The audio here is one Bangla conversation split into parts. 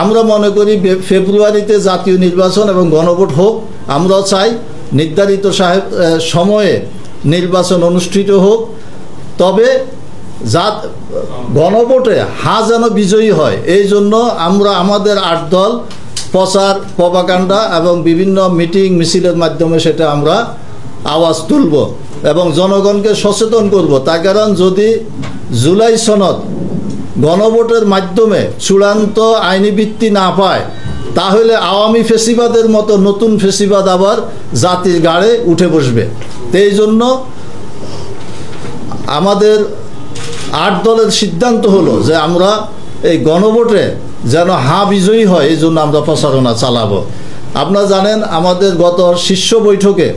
আমরা মনে করি ফেব্রুয়ারিতে জাতীয় নির্বাচন এবং গণভোট হোক। আমরাও চাই নির্ধারিত সময়ে নির্বাচন অনুষ্ঠিত হোক। তবে গণভোটে যেন বিজয়ী হয়, এই জন্য আমরা আমাদের 8 দল প্রচার, প্রপাগান্ডা এবং বিভিন্ন মিটিং মিছিলের মাধ্যমে সেটা আমরা আওয়াজ তুলব এবং জনগণকে সচেতন করব। তার কারণ যদি জুলাই সনদ গণভোটের মাধ্যমে চূড়ান্ত আইনি ভিত্তি না পায়, তাহলে আওয়ামী ফেসিবাদের মতো নতুন ফেসিবাদ আবার জাতির ঘাড়ে উঠে বসবে। এই জন্য আমাদের 8 দলের সিদ্ধান্ত হলো যে আমরা এই গণভোটে যেন বিজয়ী হয়, এই জন্য আমরা প্রচারণা চালাবো। আপনারা জানেন আমাদের গত শীর্ষ বৈঠকে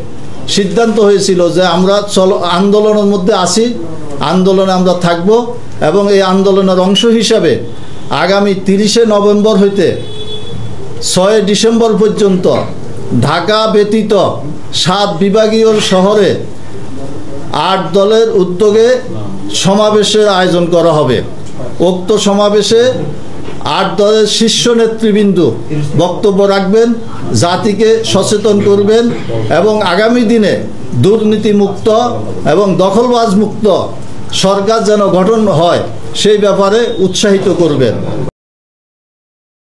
সিদ্ধান্ত হয়েছিল যে আমরা আন্দোলনের মধ্যে আছি, আন্দোলনে আমরা থাকব এবং এই আন্দোলনের অংশ হিসাবে আগামী 30শে নভেম্বর হইতে 6 ডিসেম্বর পর্যন্ত ঢাকা ব্যতীত 7 বিভাগীয় শহরে 8 দলের উদ্যোগে সমাবেশের আয়োজন করা হবে। উক্ত সমাবেশে 8 দলের শীর্ষ নেতৃবৃন্দ বক্তব্য রাখবেন, জাতিকে সচেতন করবেন এবং আগামী দিনে দুর্নীতিমুক্ত এবং দখলবাজ মুক্ত সরকার যেন গঠন হয় সেই ব্যাপারে উৎসাহিত করবেন।